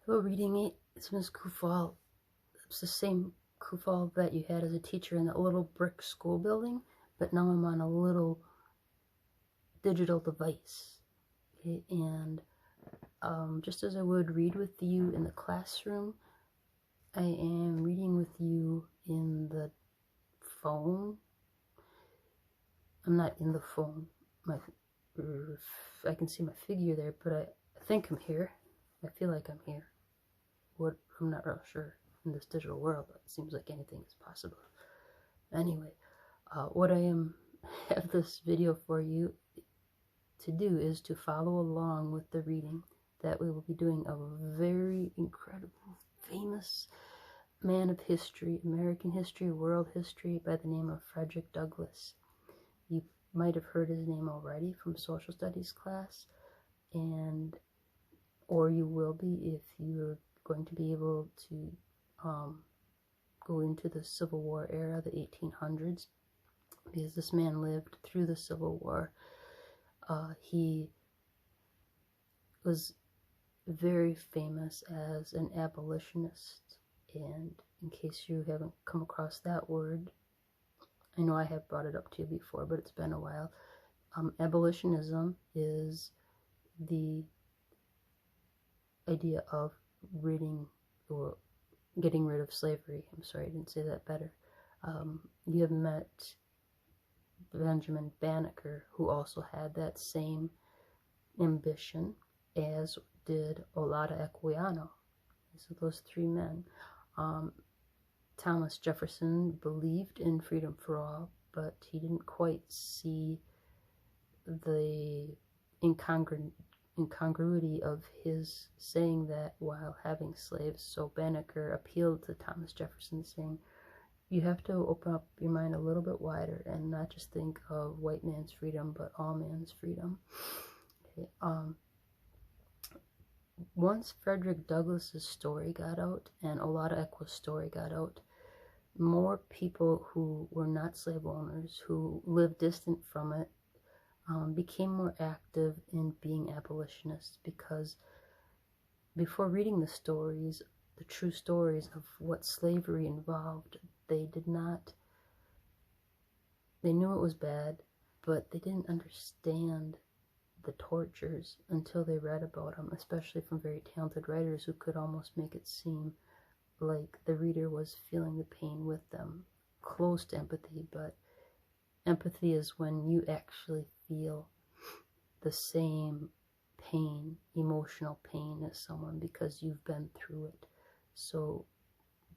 Hello, reading it. It's Miss Kuphal. It's the same Kuphal that you had as a teacher in that little brick school building, but now I'm on a little digital device. Okay? And just as I would read with you in the classroom, I am reading with you in the phone. I'm not in the phone. I can see my figure there, but I think I'm here. I feel like I'm here. I'm not real sure in this digital world, but it seems like anything is possible. Anyway, what I have this video for you to do is to follow along with the reading that we will be doing of a very incredible, famous man of history, American history, world history, by the name of Frederick Douglass. You might have heard his name already from social studies class, or you will be if you're going to be able to go into the Civil War era, the 1800s, because this man lived through the Civil War. He was very famous as an abolitionist, and in case you haven't come across that word, I know I have brought it up to you before, but it's been a while. Abolitionism is the idea of getting rid of slavery. I'm sorry, I didn't say that better. You have met Benjamin Banneker, who also had that same ambition, as did Olaudah Equiano. So those three men. Thomas Jefferson believed in freedom for all, but he didn't quite see the incongruity of his saying that while having slaves. So Banneker appealed to Thomas Jefferson, saying, you have to open up your mind a little bit wider and not just think of white man's freedom, but all man's freedom. Okay. Once Frederick Douglass's story got out and Olaudah Equiano's story got out, more people who were not slave owners, who lived distant from it, became more active in being abolitionists, because before reading the stories, the true stories of what slavery involved, they knew it was bad, but they didn't understand the tortures until they read about them, especially from very talented writers who could almost make it seem like the reader was feeling the pain with them. Close to empathy, but empathy is when you actually feel the same pain, emotional pain, as someone, because you've been through it. So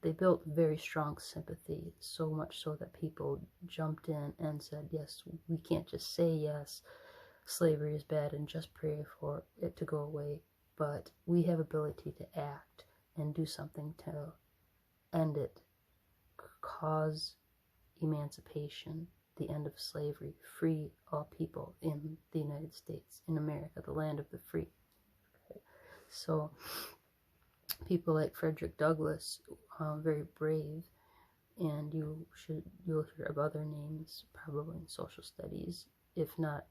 they built very strong sympathy, so much so that people jumped in and said, yes, we can't just say, yes, slavery is bad and just pray for it to go away, but we have ability to act and do something to end it, cause emancipation, the end of slavery, free all people in the United States, in America, the land of the free. Okay. So people like Frederick Douglass, very brave, and you'll hear of other names probably in social studies, if not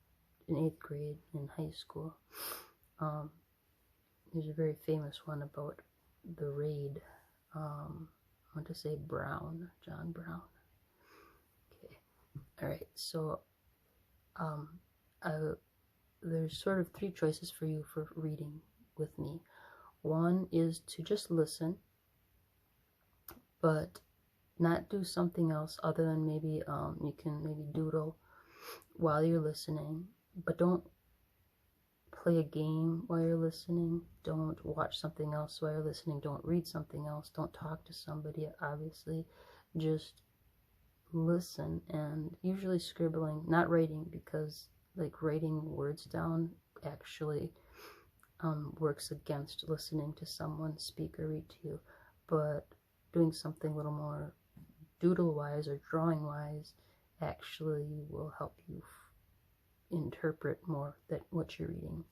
in 8th grade, in high school. There's a very famous one about the raid. I want to say John Brown. Okay, all right. So there's sort of three choices for you for reading with me. One is to just listen, but not do something else other than maybe you can maybe doodle while you're listening, but don't play a game while you're listening. Don't watch something else while you're listening. Don't read something else. Don't talk to somebody, obviously. Just listen, and usually scribbling, not writing, because like writing words down actually works against listening to someone speak or read to you, but doing something a little more doodle-wise or drawing-wise actually will help you interpret more what you're reading.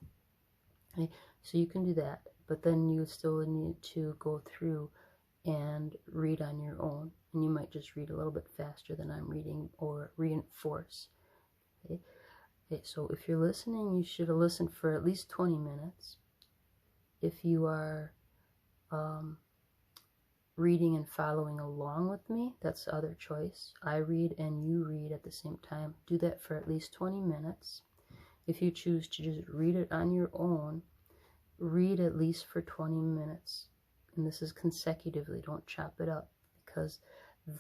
Okay, so you can do that, but then you still need to go through and read on your own, and you might just read a little bit faster than I'm reading, or reinforce. Okay, so if you're listening, you should listen for at least 20 minutes. If you are reading and following along with me, that's the other choice. I read and you read at the same time. Do that for at least 20 minutes. If you choose to just read it on your own, read at least for 20 minutes. And this is consecutively, don't chop it up, because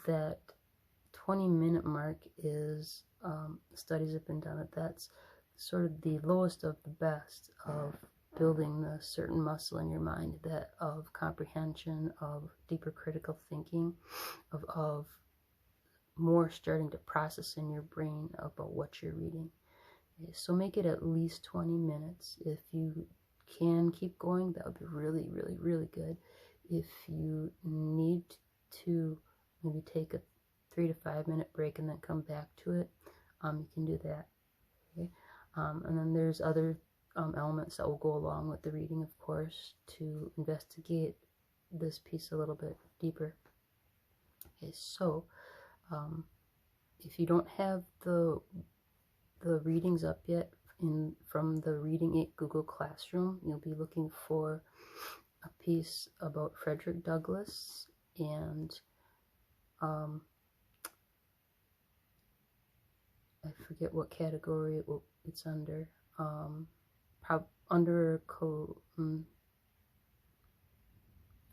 that 20-minute mark is, studies have been done that that's sort of the lowest of the best of building the certain muscle in your mind, that of comprehension, of deeper critical thinking, of more starting to process in your brain about what you're reading. Okay, so make it at least 20 minutes. If you can keep going, that would be really, really, really good. If you need to maybe take a 3 to 5 minute break and then come back to it, you can do that. Okay, and then there's other elements that will go along with the reading, of course, to investigate this piece a little bit deeper. Okay, so if you don't have the readings up yet from the Reading 8 Google Classroom, you'll be looking for a piece about Frederick Douglass, and I forget what category it's under. Under I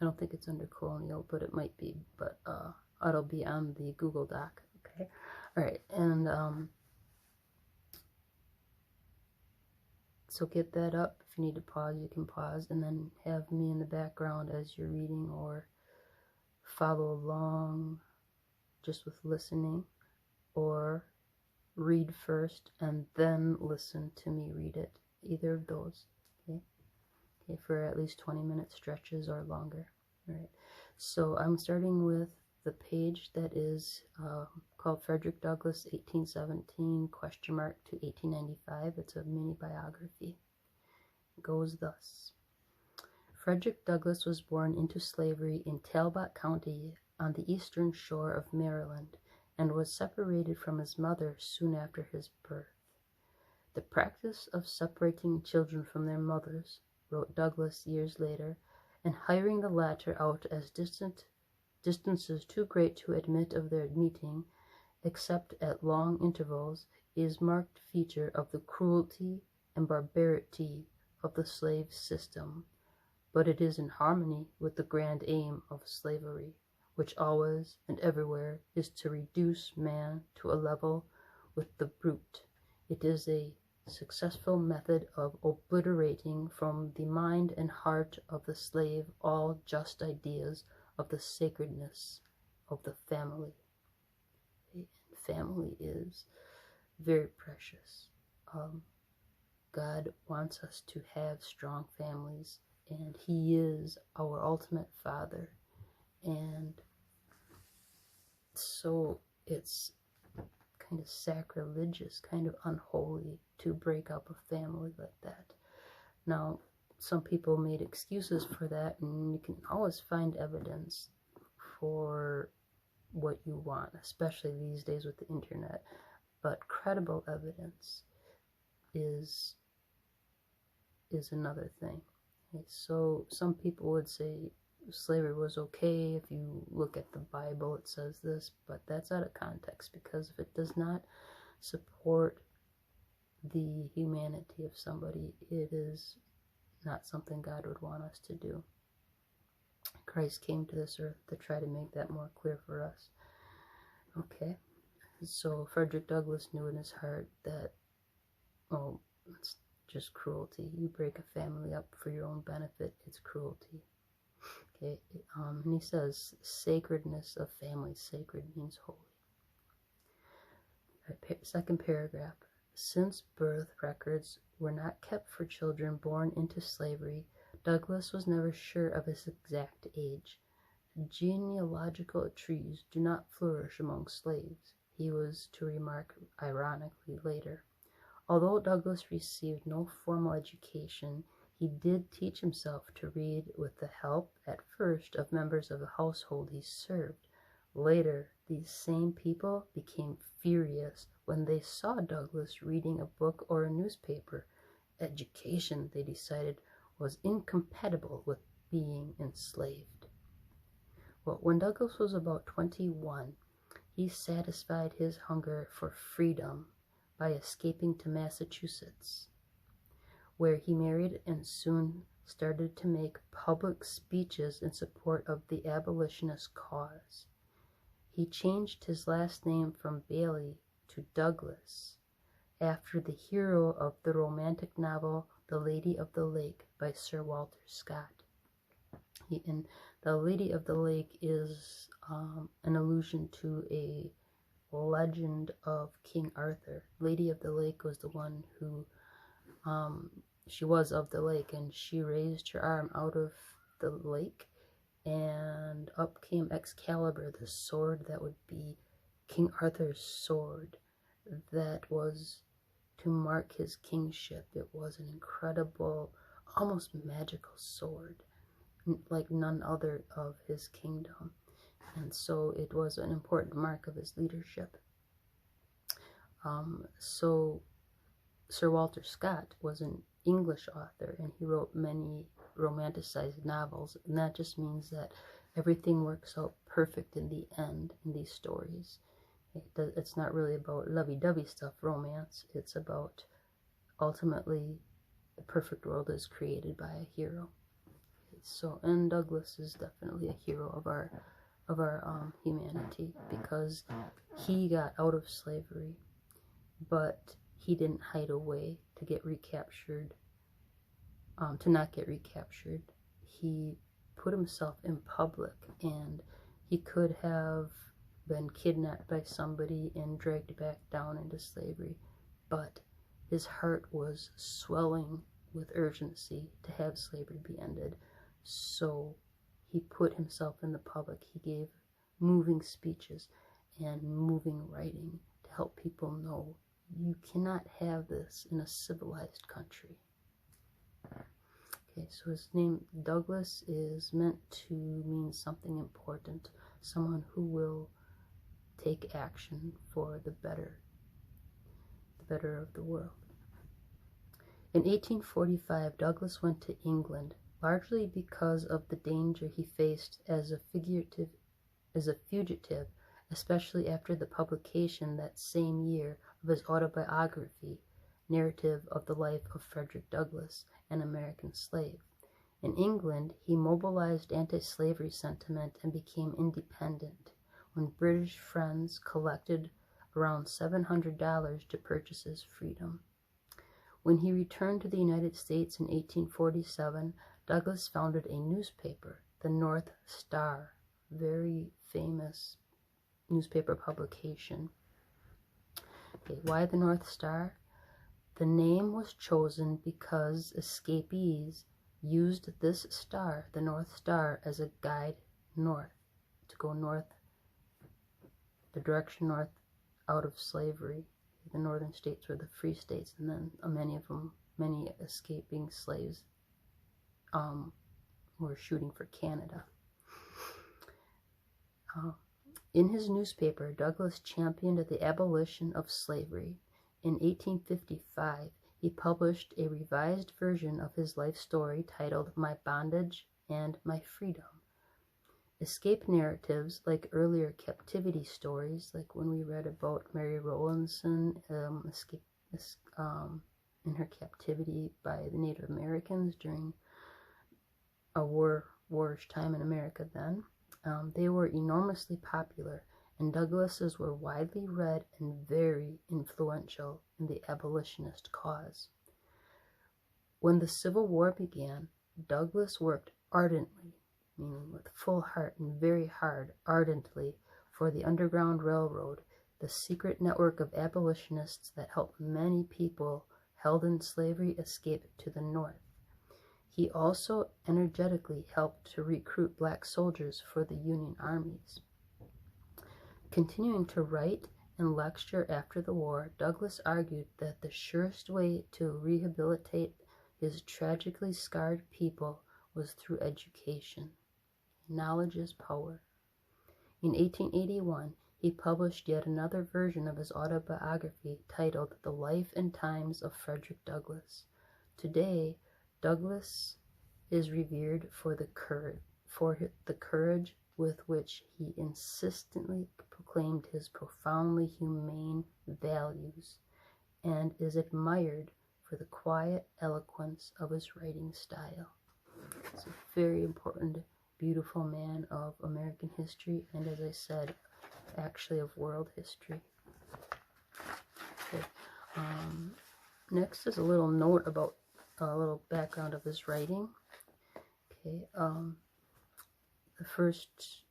don't think it's under colonial, but it might be. But it'll be on the Google Doc. Okay, all right, and so get that up. If you need to pause, you can pause, and then have me in the background as you're reading, or follow along just with listening, or read first and then listen to me read it. Either of those. Okay, okay, for at least 20-minute stretches or longer. All right, so I'm starting with the page that is called Frederick Douglass 1817 to 1895. It's a mini biography. It goes thus. Frederick Douglass was born into slavery in Talbot County on the eastern shore of Maryland, and was separated from his mother soon after his birth. The practice of separating children from their mothers, wrote Douglass years later, and hiring the latter out as distances too great to admit of their meeting, except at long intervals, is marked feature of the cruelty and barbarity of the slave system, but it is in harmony with the grand aim of slavery, which always and everywhere is to reduce man to a level with the brute. It is a successful method of obliterating from the mind and heart of the slave all just ideas of the sacredness of the family. Family is very precious. God wants us to have strong families, and He is our ultimate Father. And so it's kind of sacrilegious, kind of unholy to break up a family like that. Now, some people made excuses for that, and you can always find evidence for what you want, especially these days with the internet. But credible evidence is another thing. Okay, so some people would say slavery was okay. If you look at the Bible, it says this, but that's out of context, because if it does not support the humanity of somebody, it is not something God would want us to do. Christ came to this earth to try to make that more clear for us. Okay, so Frederick Douglass knew in his heart that, oh, it's just cruelty. You break a family up for your own benefit, it's cruelty. Okay, and he says sacredness of family. Sacred means holy. Right, second paragraph. Since birth records were not kept for children born into slavery, Douglass was never sure of his exact age. Genealogical trees do not flourish among slaves, he was to remark ironically later. Although Douglass received no formal education, he did teach himself to read with the help, at first, of members of the household he served. Later, these same people became furious when they saw Douglass reading a book or a newspaper. Education, they decided, was incompatible with being enslaved. Well, when Douglas was about 21, he satisfied his hunger for freedom by escaping to Massachusetts, where he married and soon started to make public speeches in support of the abolitionist cause. He changed his last name from Bailey to Douglas, after the hero of the romantic novel The Lady of the Lake by Sir Walter Scott. And The Lady of the Lake is an allusion to a legend of King Arthur. Lady of the Lake was the one who, she was of the lake, and she raised her arm out of the lake, and up came Excalibur, the sword that would be King Arthur's sword, that was to mark his kingship. It was an incredible, almost magical sword, like none other of his kingdom. And so it was an important mark of his leadership. So Sir Walter Scott was an English author, and he wrote many romanticized novels, and that just means that everything works out perfect in the end in these stories. It's not really about lovey-dovey stuff, romance. It's about ultimately the perfect world is created by a hero. So, and Douglas is definitely a hero of our humanity, because he got out of slavery, but he didn't hide away to get recaptured, to not get recaptured. He put himself in public, and he could have been kidnapped by somebody and dragged back down into slavery, but his heart was swelling with urgency to have slavery be ended. So he put himself in the public. He gave moving speeches and moving writing to help people know you cannot have this in a civilized country. Okay, so his name Douglas is meant to mean something important, someone who will take action for the better of the world. In 1845, Douglas went to England, largely because of the danger he faced as a fugitive, especially after the publication that same year of his autobiography, Narrative of the Life of Frederick Douglass, an American Slave. In England, he mobilized anti-slavery sentiment and became independent when British friends collected around $700 to purchase his freedom. When he returned to the United States in 1847, Douglas founded a newspaper, the North Star, very famous newspaper publication. Okay, why the North Star? The name was chosen because escapees used this star, the North Star, as a guide north, to go north, the direction north out of slavery. The northern states were the free states, and then many escaping slaves were shooting for Canada. In his newspaper, Douglas championed the abolition of slavery. In 1855, he published a revised version of his life story titled My Bondage and My Freedom. Escape narratives, like earlier captivity stories, like when we read about Mary Rowlandson in her captivity by the Native Americans during a warish time in America then, they were enormously popular, and Douglas's were widely read and very influential in the abolitionist cause. When the Civil War began, Douglas worked ardently, meaning with full heart and very hard, ardently, for the Underground Railroad, the secret network of abolitionists that helped many people held in slavery escape to the North. He also energetically helped to recruit black soldiers for the Union armies. Continuing to write and lecture after the war, Douglas argued that the surest way to rehabilitate his tragically scarred people was through education. Knowledge is power. In 1881, he published yet another version of his autobiography titled The Life and Times of Frederick Douglass. Today, Douglas is revered for the courage with which he insistently proclaimed his profoundly humane values, and is admired for the quiet eloquence of his writing style. He's a very important, beautiful man of American history, and as I said, actually of world history. Okay. Next is a little note about a little background of his writing. Okay, the first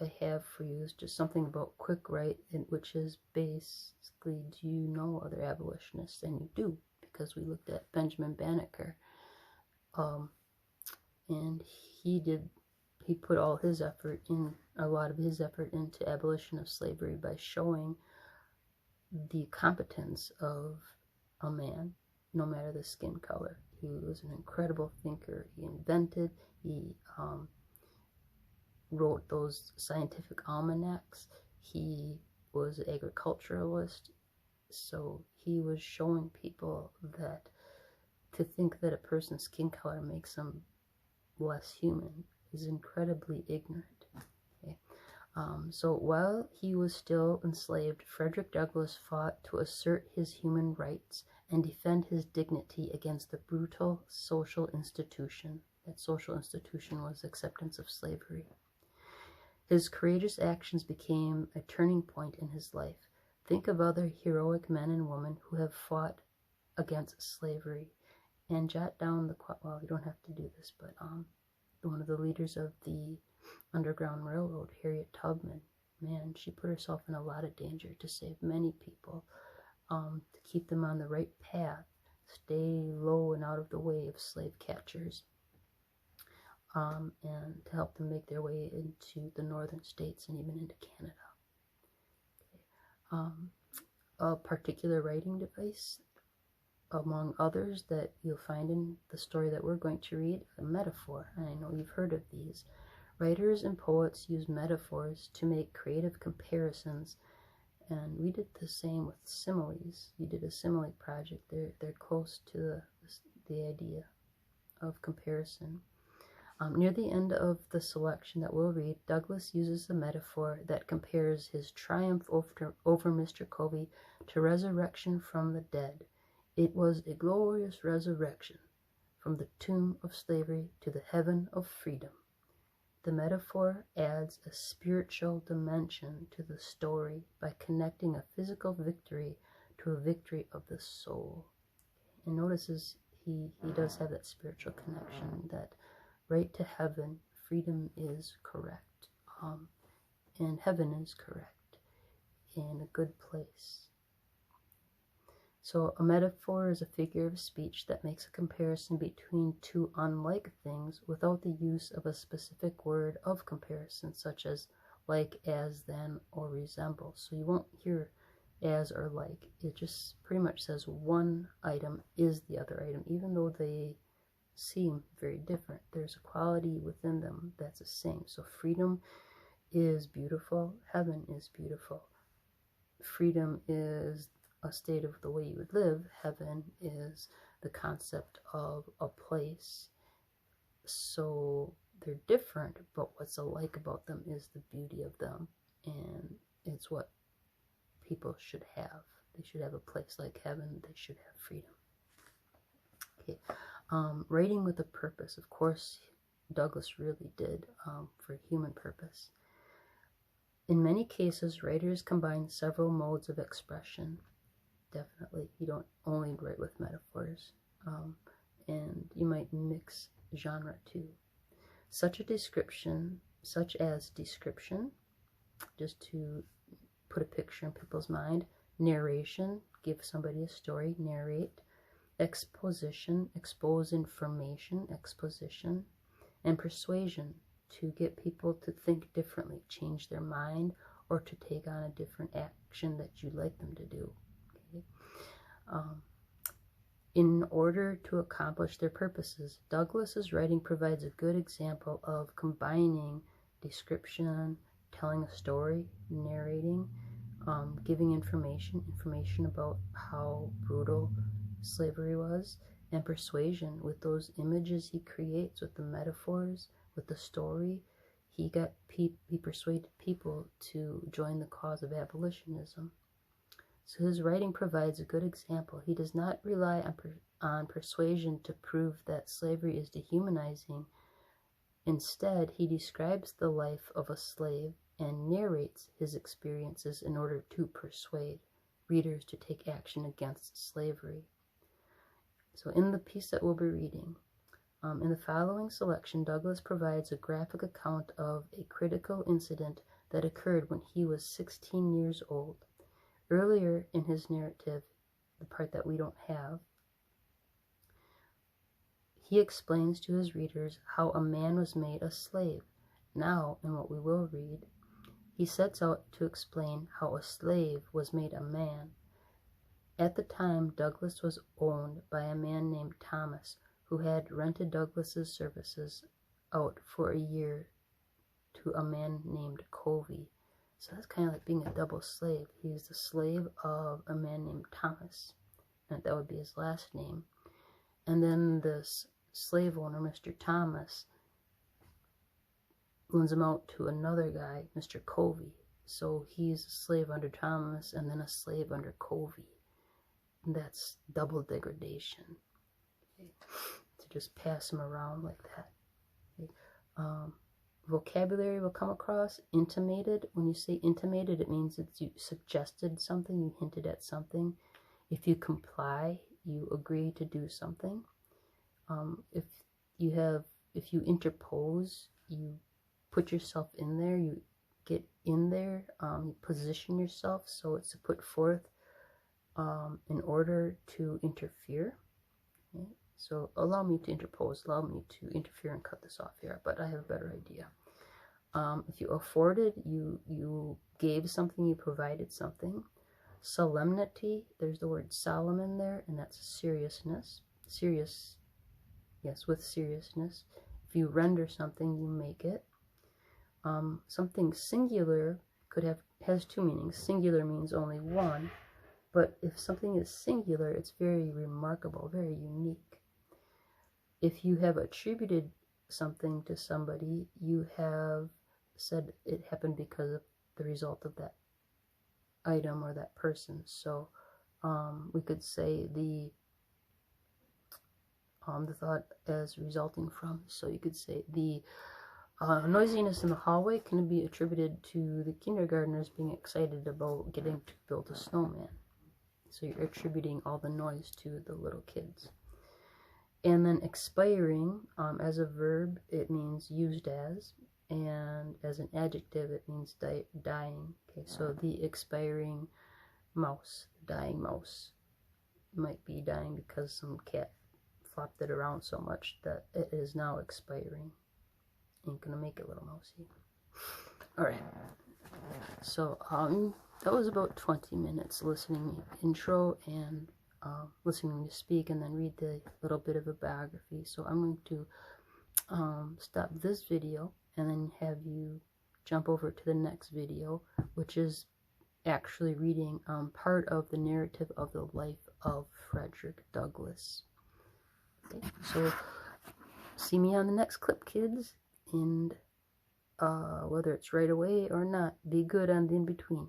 I have for you is just something about quick write, which is basically, do you know other abolitionists? And you do, because we looked at Benjamin Banneker, and he put all his effort in, a lot of his effort into abolition of slavery by showing the competence of a man, no matter the skin color. He was an incredible thinker. He invented, he wrote those scientific almanacs. He was an agriculturalist, so he was showing people that to think that a person's skin color makes them less human is incredibly ignorant. Okay? So while he was still enslaved, Frederick Douglass fought to assert his human rights and defend his dignity against the brutal social institution. That social institution was acceptance of slavery. His courageous actions became a turning point in his life. Think of other heroic men and women who have fought against slavery, and jot down the, well, you don't have to do this, but one of the leaders of the Underground Railroad, Harriet Tubman, man, she put herself in a lot of danger to save many people, to keep them on the right path, stay low and out of the way of slave catchers, and to help them make their way into the northern states and even into Canada. Okay. A particular writing device, among others, that you'll find in the story that we're going to read, a metaphor. And I know you've heard of these. Writers and poets use metaphors to make creative comparisons, and we did the same with similes. You did a simile project. They're close to the idea of comparison. Near the end of the selection that we'll read, Douglass uses the metaphor that compares his triumph over Mr. Covey to resurrection from the dead. It was a glorious resurrection from the tomb of slavery to the heaven of freedom. The metaphor adds a spiritual dimension to the story by connecting a physical victory to a victory of the soul. And notices he does have that spiritual connection, that right to heaven, freedom is correct, and heaven is correct, in a good place. So a metaphor is a figure of speech that makes a comparison between two unlike things without the use of a specific word of comparison, such as like, as, than, or resemble. So you won't hear as or like. It just pretty much says one item is the other item, even though they seem very different. There's a quality within them that's the same. So freedom is beautiful. Heaven is beautiful. Freedom is a state of the way you would live. Heaven is the concept of a place. So they're different, but what's alike about them is the beauty of them, and it's what people should have. They should have a place like heaven. They should have freedom. Okay. Writing with a purpose. Of course, Douglass really did, for human purpose. In many cases, writers combine several modes of expression. Definitely, you don't only write with metaphors, and you might mix genre too. Such as description, just to put a picture in people's mind. Narration, give somebody a story, narrate. Exposition, expose information, exposition. And persuasion, to get people to think differently, change their mind, or to take on a different action that you'd like them to do. Okay? In order to accomplish their purposes, Douglass's writing provides a good example of combining description, telling a story, narrating, giving information about how brutal slavery was, and persuasion. With those images he creates, with the metaphors, with the story, he persuaded people to join the cause of abolitionism. So his writing provides a good example. He does not rely on persuasion to prove that slavery is dehumanizing. Instead, he describes the life of a slave and narrates his experiences in order to persuade readers to take action against slavery. So in the piece that we'll be reading, in the following selection, Douglas provides a graphic account of a critical incident that occurred when he was 16 years old. Earlier in his narrative, the part that we don't have, he explains to his readers how a man was made a slave. Now, in what we will read, he sets out to explain how a slave was made a man. At the time, Douglas was owned by a man named Thomas, who had rented Douglas's services out for a year to a man named Covey. So that's kind of like being a double slave. He's the slave of a man named Thomas, and that would be his last name. And then this slave owner, Mr. Thomas, loans him out to another guy, Mr. Covey. So he's a slave under Thomas and then a slave under Covey. And that's double degradation. Okay. To just pass him around like that. Okay. Vocabulary will come across. Intimated. When you say intimated, it means that you suggested something, you hinted at something. If you comply, you agree to do something. If you interpose, you put yourself in there, you get in there, you position yourself, so it's to put forth in order to interfere. Okay? So allow me to interpose, allow me to interfere and cut this off here, but I have a better idea. If you afforded, you gave something, you provided something. Solemnity, there's the word solemn in there, and that's seriousness. Serious, yes, with seriousness. If you render something, you make it. Something singular has two meanings. Singular means only one, but if something is singular, it's very remarkable, very unique. If you have attributed something to somebody, you have said it happened because of the result of that item or that person. So we could say the thought as resulting from. So you could say the noisiness in the hallway can be attributed to the kindergartners being excited about getting to build a snowman. So you're attributing all the noise to the little kids. And then expiring, as a verb, it means used as, and as an adjective, it means dying. Okay, so the expiring mouse, the dying mouse, might be dying because some cat flopped it around so much that it is now expiring. Ain't gonna make it, little mousey. Alright, so that was about 20 minutes listening intro and listening to speak, and then read the little bit of a biography. So I'm going to stop this video and then have you jump over to the next video, which is actually reading part of the narrative of the life of Frederick Douglass. Okay, so see me on the next clip, kids, and whether it's right away or not, be good on the in-between.